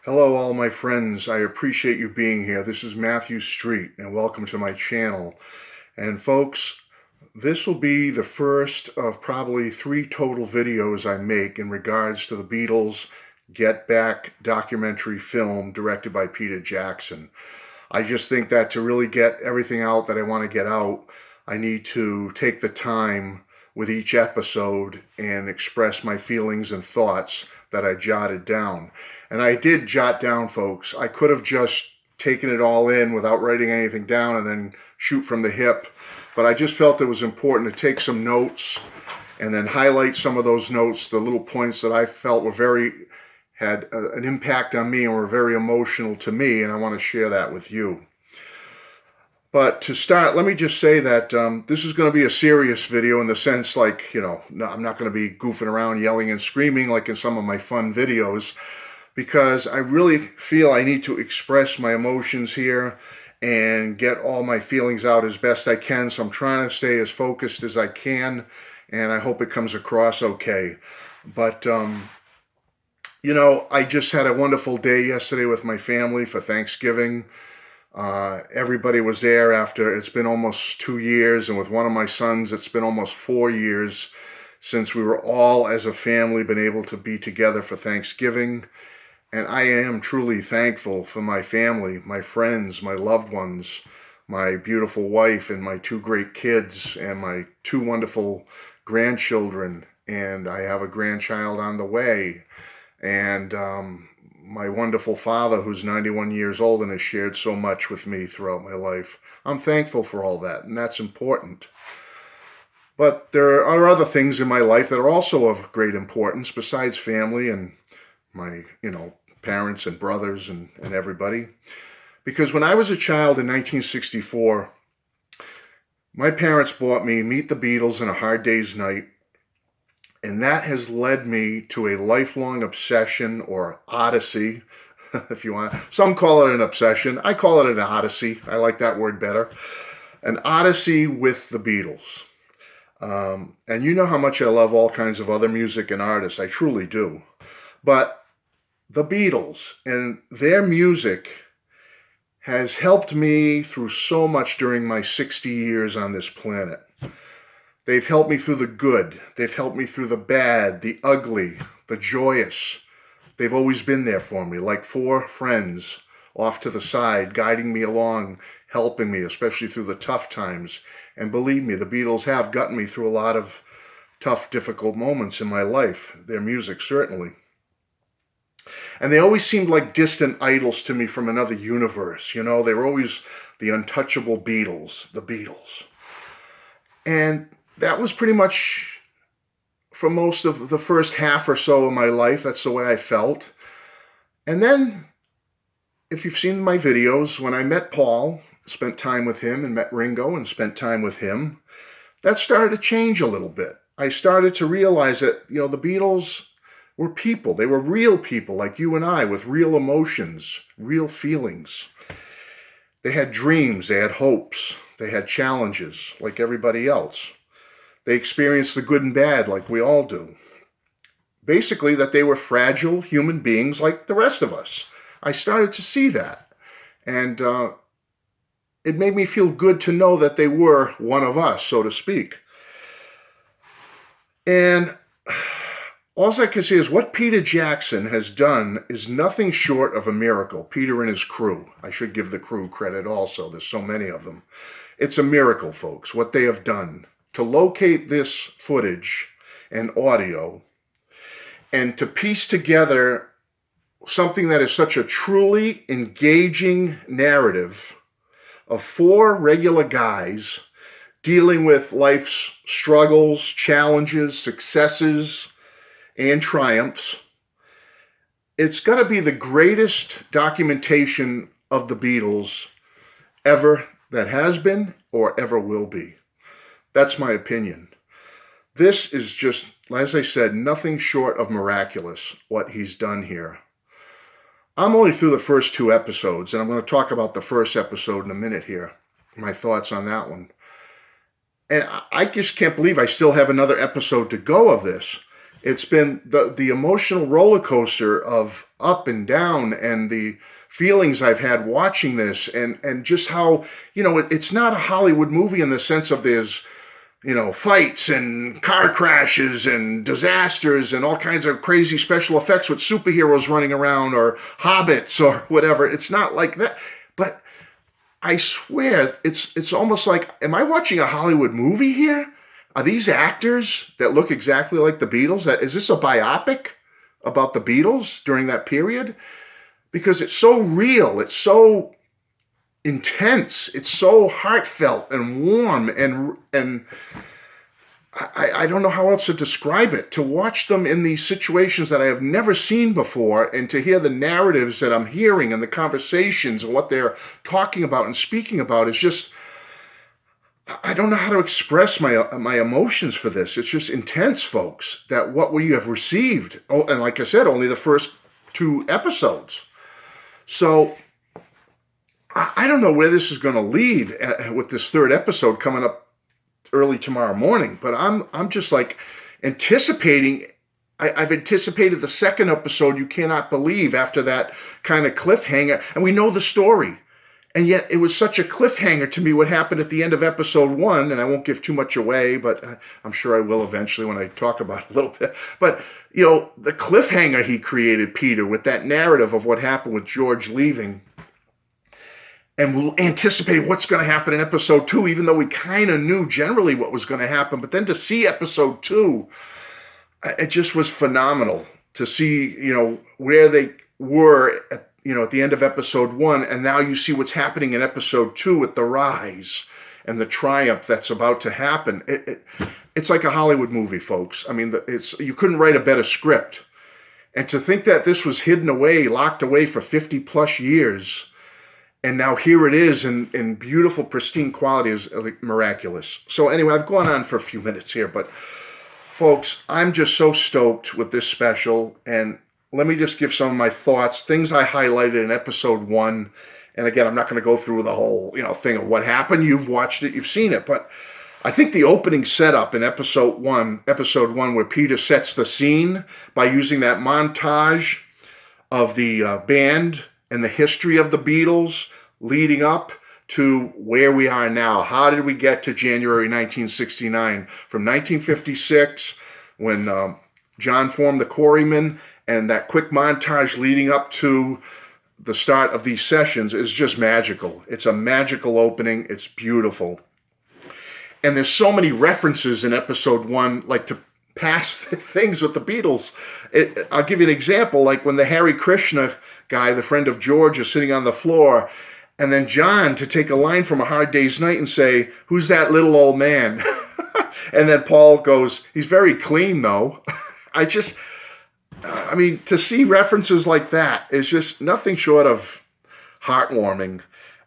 Hello, all my friends. I appreciate you being here. This is Matthew Street, and welcome to my channel. And folks, this will be the first of probably 3 total videos I make in regards to the Beatles Get Back documentary film directed by Peter Jackson. I just think that to really get everything out that I want to get out, I need to take the time with each episode and express my feelings and thoughts that I jotted down. And I did jot down, folks. I could have just taken it all in without writing anything down and then shoot from the hip. But I just felt it was important to take some notes and then highlight some of those notes, the little points that I felt had an impact on me and were very emotional to me, and I want to share that with you. But to start, let me just say that this is going to be a serious video in the sense I'm not going to be goofing around, yelling and screaming like in some of my fun videos, because I really feel I need to express my emotions here and get all my feelings out as best I can. So I'm trying to stay as focused as I can, and I hope it comes across okay. But, I just had a wonderful day yesterday with my family for Thanksgiving. Everybody was there after it's been almost 2 years, and with one of my sons, it's been almost 4 years since we were all as a family been able to be together for Thanksgiving. And I am truly thankful for my family, my friends, my loved ones, my beautiful wife and my 2 great kids and my 2 wonderful grandchildren. And I have a grandchild on the way. And my wonderful father, who's 91 years old and has shared so much with me throughout my life. I'm thankful for all that, and that's important. But there are other things in my life that are also of great importance besides family and my, parents and brothers and everybody. Because when I was a child in 1964, my parents bought me Meet the Beatles and A Hard Day's Night. And that has led me to a lifelong obsession or odyssey, if you want. Some call it an obsession. I call it an odyssey. I like that word better. An odyssey with the Beatles. And you know how much I love all kinds of other music and artists. I truly do. But the Beatles and their music has helped me through so much during my 60 years on this planet. They've helped me through the good. They've helped me through the bad, the ugly, the joyous. They've always been there for me, like 4 friends off to the side, guiding me along, helping me, especially through the tough times. And believe me, the Beatles have gotten me through a lot of tough, difficult moments in my life. Their music, certainly. And they always seemed like distant idols to me from another universe. They were always the untouchable Beatles, the Beatles. And that was pretty much for most of the first half or so of my life. That's the way I felt. And then, if you've seen my videos, when I met Paul, spent time with him, and met Ringo and spent time with him, that started to change a little bit. I started to realize that, the Beatles were people. They were real people like you and I, with real emotions, real feelings. They had dreams, they had hopes, they had challenges like everybody else. They experienced the good and bad like we all do. Basically, that they were fragile human beings like the rest of us. I started to see that. And it made me feel good to know that they were one of us, so to speak. And all I can say is what Peter Jackson has done is nothing short of a miracle. Peter and his crew. I should give the crew credit also. There's so many of them. It's a miracle, folks, what they have done. To locate this footage and audio and to piece together something that is such a truly engaging narrative of 4 regular guys dealing with life's struggles, challenges, successes, and triumphs. It's got to be the greatest documentation of the Beatles ever that has been or ever will be. That's my opinion. This is just, as I said, nothing short of miraculous, what he's done here. I'm only through the first 2 episodes, and I'm going to talk about the first episode in a minute here, my thoughts on that one. And I just can't believe I still have another episode to go of this. It's been the emotional roller coaster of up and down, and the feelings I've had watching this, and just how, it's not a Hollywood movie in the sense of there's, fights and car crashes and disasters and all kinds of crazy special effects with superheroes running around or hobbits or whatever. It's not like that. But I swear, it's almost like, am I watching a Hollywood movie here? Are these actors that look exactly like the Beatles? Is this a biopic about the Beatles during that period? Because it's so real, it's so intense, it's so heartfelt and warm, and I don't know how else to describe it. To watch them in these situations that I have never seen before, and to hear the narratives that I'm hearing and the conversations and what they're talking about and speaking about is just, I don't know how to express my emotions for this. It's just intense, folks, that what we have received. Oh, and like I said, only the first 2 episodes. So I don't know where this is going to lead with this 3rd episode coming up early tomorrow morning, but I'm just like anticipating. I've anticipated the 2nd episode, you cannot believe, after that kind of cliffhanger, and we know the story. And yet it was such a cliffhanger to me what happened at the end of episode 1, and I won't give too much away, but I'm sure I will eventually when I talk about it a little bit. But, the cliffhanger he created, Peter, with that narrative of what happened with George leaving, and we'll anticipate what's going to happen in episode 2, even though we kind of knew generally what was going to happen. But then to see episode 2, it just was phenomenal to see, where they were at the end of episode 1, and now you see what's happening in episode 2 with the rise and the triumph that's about to happen. It's like a Hollywood movie, folks. I mean, you couldn't write a better script. And to think that this was hidden away, locked away for 50 plus years, and now here it is in beautiful, pristine quality is like miraculous. So anyway, I've gone on for a few minutes here, but folks, I'm just so stoked with this special, and let me just give some of my thoughts, things I highlighted in episode 1. And again, I'm not going to go through the whole, thing of what happened. You've watched it, you've seen it. But I think the opening setup in episode 1, where Peter sets the scene by using that montage of the band and the history of the Beatles leading up to where we are now. How did we get to January 1969? From 1956, when John formed the Quarrymen, and that quick montage leading up to the start of these sessions is just magical. It's a magical opening. It's beautiful. And there's so many references in episode 1, like to past things with the Beatles. I'll give you an example, like when the Hare Krishna guy, the friend of George, is sitting on the floor, and then John to take a line from A Hard Day's Night and say, "Who's that little old man?" And then Paul goes, "He's very clean, though." To see references like that is just nothing short of heartwarming.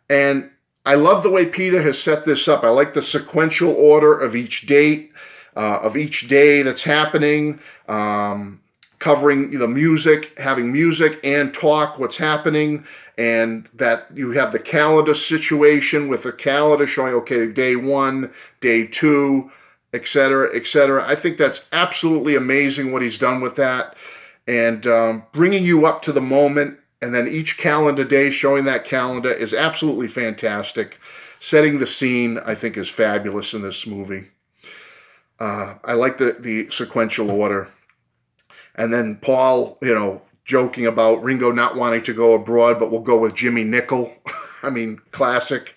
And I love the way Peter has set this up. I like the sequential order of each date, of each day that's happening, covering the music, having music and talk, what's happening, and that you have the calendar situation with the calendar showing, okay, day 1, day 2, etc., etc. I think that's absolutely amazing what he's done with that. And bringing you up to the moment, and then each calendar day showing that calendar is absolutely fantastic. Setting the scene, I think, is fabulous in this movie. I like the sequential order. And then Paul, joking about Ringo not wanting to go abroad, but we'll go with Jimmy Nickel. I mean, classic.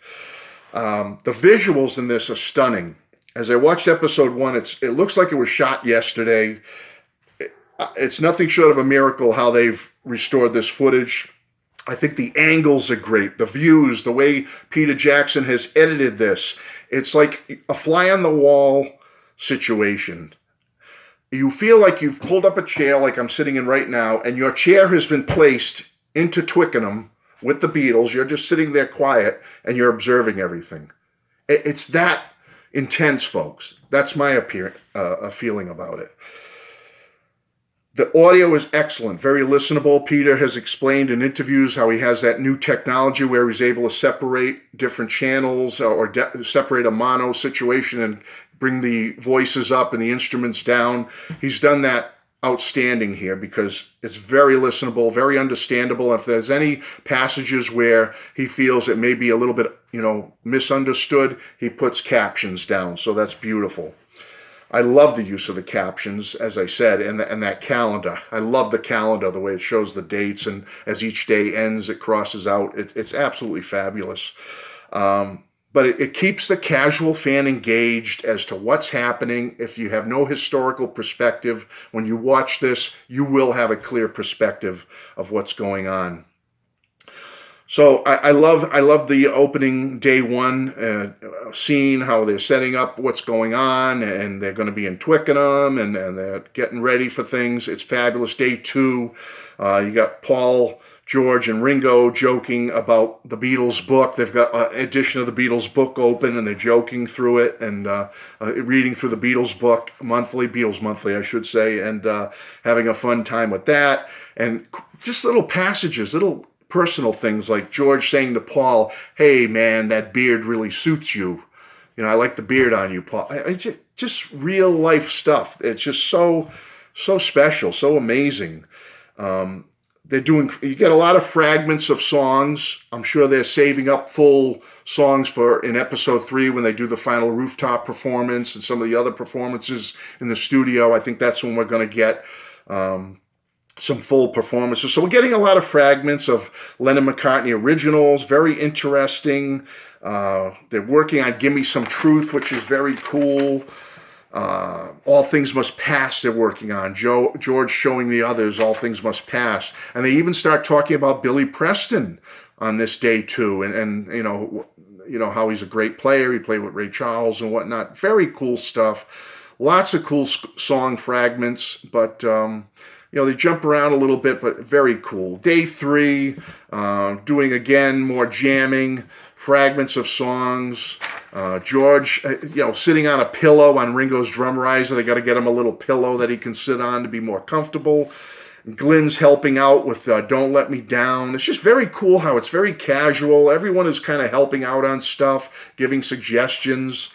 The visuals in this are stunning. As I watched episode 1, it looks like it was shot yesterday. It's nothing short of a miracle how they've restored this footage. I think the angles are great. The views, the way Peter Jackson has edited this. It's like a fly-on-the-wall situation. You feel like you've pulled up a chair like I'm sitting in right now, and your chair has been placed into Twickenham with the Beatles. You're just sitting there quiet, and you're observing everything. It's that intense, folks. That's my feeling about it. The audio is excellent, very listenable. Peter has explained in interviews how he has that new technology where he's able to separate different channels or separate a mono situation and bring the voices up and the instruments down. He's done that outstanding here because it's very listenable, very understandable. If there's any passages where he feels it may be a little bit, misunderstood, he puts captions down. So that's beautiful. I love the use of the captions, as I said, and that calendar. I love the calendar, the way it shows the dates, and as each day ends, it crosses out. It's absolutely fabulous. But it keeps the casual fan engaged as to what's happening. If you have no historical perspective, when you watch this, you will have a clear perspective of what's going on. So I love the opening day one scene, how they're setting up what's going on, and they're going to be in Twickenham, and they're getting ready for things. It's fabulous. Day two, you got Paul, George, and Ringo joking about the Beatles book. They've got an edition of the Beatles book open, and they're joking through it and reading through the Beatles book Beatles Monthly, I should say, and having a fun time with that. And just little passages, little personal things like George saying to Paul, "Hey, man, that beard really suits you. I like the beard on you, Paul." Just real life stuff. It's just so special, so amazing. You get a lot of fragments of songs. I'm sure they're saving up full songs for in episode 3 when they do the final rooftop performance and some of the other performances in the studio. I think that's when we're going to get some full performances. So we're getting a lot of fragments of Lennon-McCartney originals. Very interesting. They're working on Give Me Some Truth, which is very cool. All Things Must Pass they're working on. George showing the others All Things Must Pass. And they even start talking about Billy Preston on this day too. And how he's a great player. He played with Ray Charles and whatnot. Very cool stuff. Lots of cool song fragments, but they jump around a little bit, but very cool. Day 3, doing again more jamming, fragments of songs. George, sitting on a pillow on Ringo's drum riser. They got to get him a little pillow that he can sit on to be more comfortable. Glenn's helping out with Don't Let Me Down. It's just very cool how it's very casual. Everyone is kind of helping out on stuff, giving suggestions.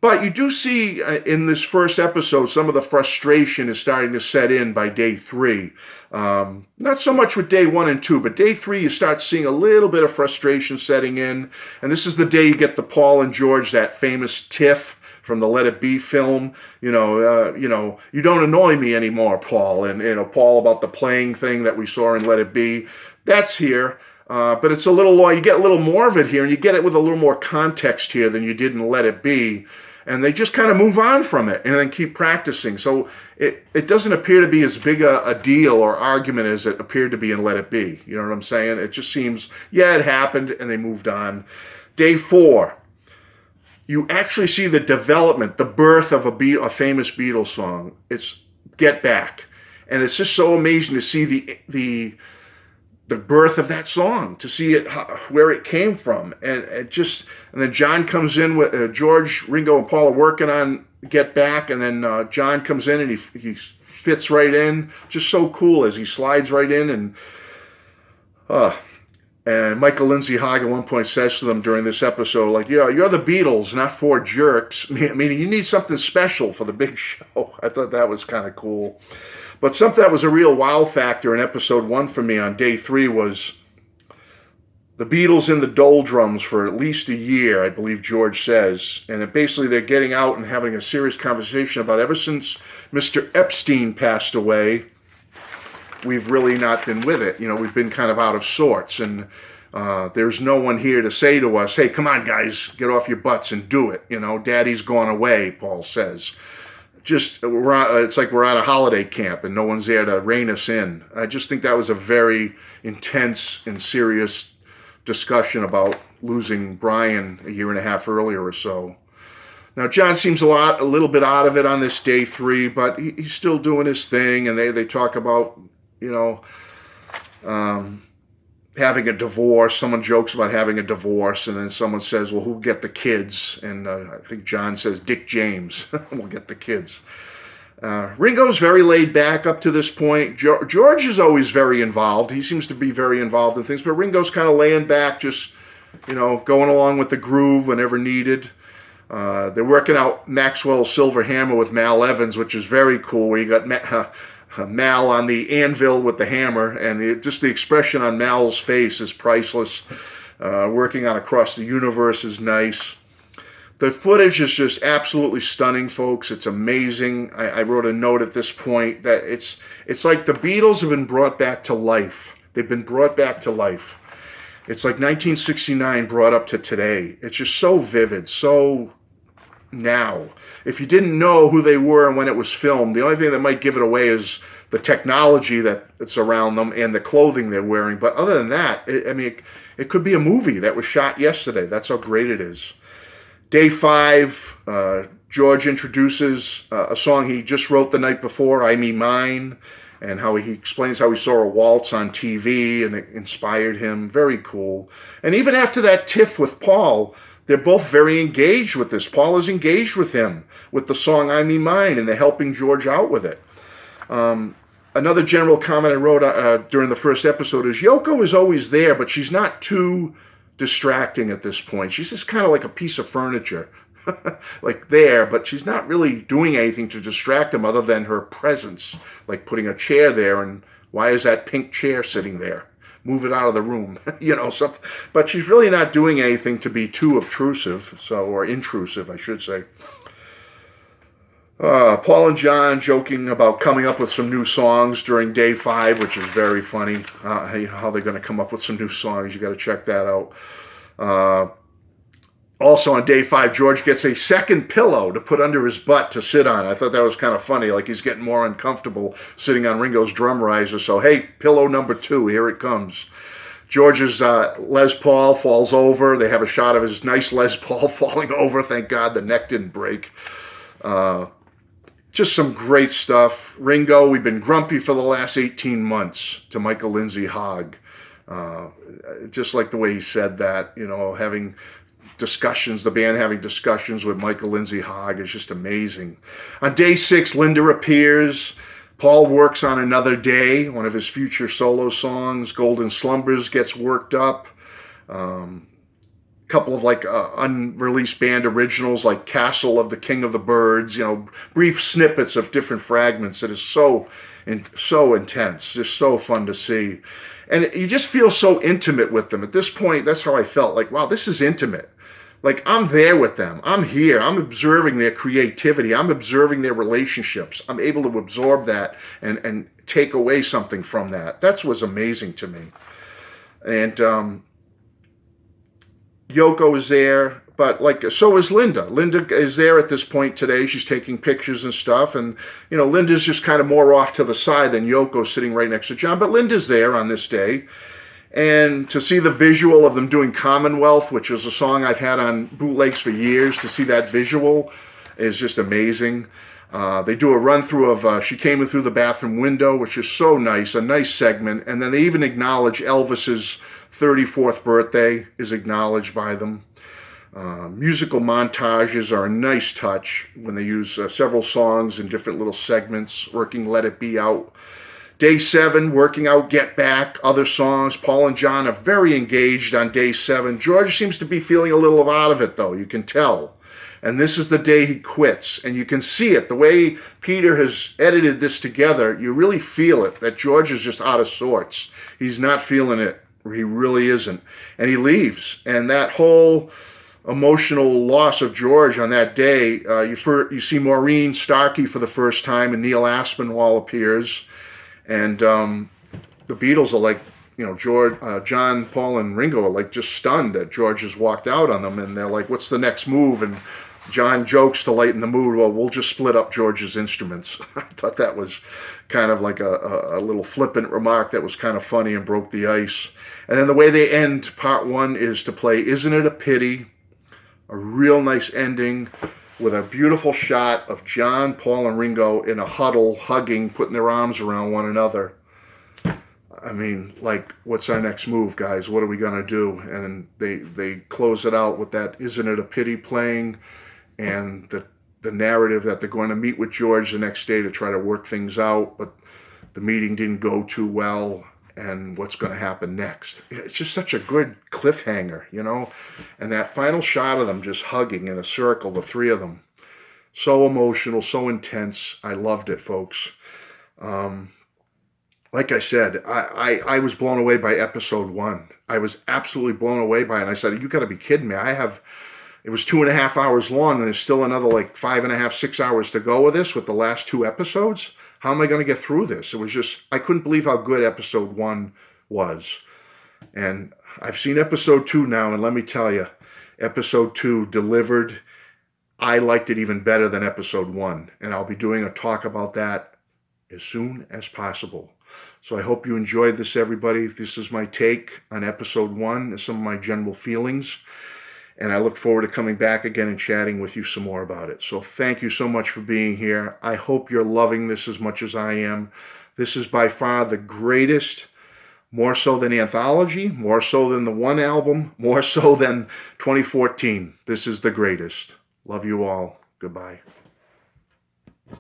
But you do see in this first episode, some of the frustration is starting to set in by day 3. Not so much with day 1 and 2, but day 3, you start seeing a little bit of frustration setting in. And this is the day you get the Paul and George, that famous tiff from the Let It Be film. You don't annoy me anymore, Paul. And, Paul about the playing thing that we saw in Let It Be. That's here. But it's you get a little more of it here, and you get it with a little more context here than you did in Let It Be. And they just kind of move on from it and then keep practicing. So it doesn't appear to be as big a deal or argument as it appeared to be in Let It Be. You know what I'm saying? It just seems, it happened, and they moved on. Day 4, you actually see the development, the birth of a famous Beatles song. It's Get Back. And it's just so amazing to see the birth of that song, to see it, where it came from. And then John comes in with George, Ringo, and Paul are working on Get Back, and then John comes in and he fits right in. Just so cool as he slides right in. And Michael Lindsay Hogg at one point says to them during this episode, you're the Beatles, not 4 jerks. Meaning you need something special for the big show. I thought that was kind of cool. But something that was a real wow factor in episode 1 for me on day 3 was the Beatles in the doldrums for at least a year, I believe George says. And basically they're getting out and having a serious conversation about ever since Mr. Epstein passed away, we've really not been with it. We've been kind of out of sorts. And there's no one here to say to us, "Hey, come on, guys, get off your butts and do it. Daddy's gone away," Paul says. It's like we're at a holiday camp and no one's there to rein us in. I just think that was a very intense and serious discussion about losing Brian a year and a half earlier or so. Now, John seems a little bit out of it on this day 3, but he's still doing his thing, and they talk about, having a divorce. Someone jokes about having a divorce, and then someone says, "Well, who'll get the kids?" And I think John says, "Dick James will get the kids." Ringo's very laid back up to this point. George is always very involved. He seems to be very involved in things, but Ringo's kind of laying back, just, going along with the groove whenever needed. They're working out Maxwell's Silver Hammer with Mal Evans, which is very cool, where you got Mal on the anvil with the hammer, and just the expression on Mal's face is priceless. Working on Across the Universe is nice. The footage is just absolutely stunning, folks. It's amazing. I wrote a note at this point that it's like the Beatles have been brought back to life. They've been brought back to life. It's like 1969 brought up to today. It's just so vivid, so now. If you didn't know who they were and when it was filmed, the only thing that might give it away is the technology that's around them and the clothing they're wearing. But other than that, it could be a movie that was shot yesterday. That's how great it is. Day 5, George introduces a song he just wrote the night before, I Me Mine, and how he explains how he saw a waltz on TV and it inspired him. Very cool. And even after that tiff with Paul, they're both very engaged with this. Paul is engaged with him with the song I Me Mine, and they're helping George out with it. Another general comment I wrote during the first episode is Yoko is always there, but she's not too distracting at this point. She's just kind of like a piece of furniture, like there, but she's not really doing anything to distract him other than her presence, like putting a chair there, and why is that pink chair sitting there? Move it out of the room, something. But she's really not doing anything to be too obtrusive, or intrusive, I should say. Paul and John joking about coming up with some new songs during day 5, which is very funny. How they're going to come up with some new songs. You got to check that out. Also on day 5, George gets a second pillow to put under his butt to sit on. I thought that was kind of funny. Like he's getting more uncomfortable sitting on Ringo's drum riser. So, hey, pillow number 2, here it comes. George's Les Paul falls over. They have a shot of his nice Les Paul falling over. Thank God the neck didn't break. Just some great stuff. Ringo, we've been grumpy for the last 18 months to Michael Lindsay Hogg. Just like the way he said that, having discussions, the band having discussions with Michael Lindsay Hogg is just amazing. On day 6, Linda appears. Paul works on Another Day, one of his future solo songs. Golden Slumbers gets worked up. Couple of unreleased band originals like Castle of the King of the Birds, brief snippets of different fragments that is so intense, just so fun to see. And you just feel so intimate with them. At this point, that's how I felt. Like, wow, this is intimate. Like, I'm there with them. I'm here. I'm observing their creativity. I'm observing their relationships. I'm able to absorb that and take away something from that. That was amazing to me. And Yoko is there, but so is Linda. Linda is there at this point today. She's taking pictures and stuff, and Linda's just kind of more off to the side than Yoko sitting right next to John. But Linda's there on this day, and to see the visual of them doing Commonwealth, which is a song I've had on bootlegs for years, to see that visual is just amazing. They do a run through of She Came In Through the Bathroom Window, which is so nice, a nice segment, and then they even acknowledge Elvis's 34th birthday is acknowledged by them. Musical montages are a nice touch when they use several songs in different little segments, working Let It Be out. Day 7, working out Get Back, other songs. Paul and John are very engaged on day 7. George seems to be feeling a little out of it, though, you can tell. And this is the day he quits, and you can see it. The way Peter has edited this together, you really feel it, that George is just out of sorts. He's not feeling it. He really isn't. And he leaves. And that whole emotional loss of George on that day, you see Maureen Starkey for the first time, and Neil Aspinwall appears. And the Beatles are like, George, John, Paul, and Ringo are like just stunned that George has walked out on them. And they're like, what's the next move? And John jokes to lighten the mood, well, we'll just split up George's instruments. I thought that was kind of like a little flippant remark that was kind of funny and broke the ice. And then the way they end part 1 is to play Isn't It a Pity? A real nice ending with a beautiful shot of John, Paul, and Ringo in a huddle, hugging, putting their arms around one another. I mean, what's our next move, guys? What are we going to do? And they close it out with that Isn't It a Pity playing, and the narrative that they're going to meet with George the next day to try to work things out, but the meeting didn't go too well. and what's going to happen next. It's just such a good cliffhanger, and that final shot of them just hugging in a circle, the three of them. So emotional, so intense. I loved it, folks. Like I said, I was blown away by episode 1. I was absolutely blown away by it. And I said, you got to be kidding me. It was 2.5 hours long, and there's still another 5.5, 6 hours to go with this with the last 2 episodes. How am I going to get through this? It was just, I couldn't believe how good episode 1 was. And I've seen episode 2 now, and let me tell you, episode 2 delivered. I liked it even better than episode 1. And I'll be doing a talk about that as soon as possible. So I hope you enjoyed this, everybody. This is my take on episode 1 and some of my general feelings. And I look forward to coming back again and chatting with you some more about it. So thank you so much for being here. I hope you're loving this as much as I am. This is by far the greatest, more so than Anthology, more so than the one album, more so than 2014. This is the greatest. Love you all. Goodbye.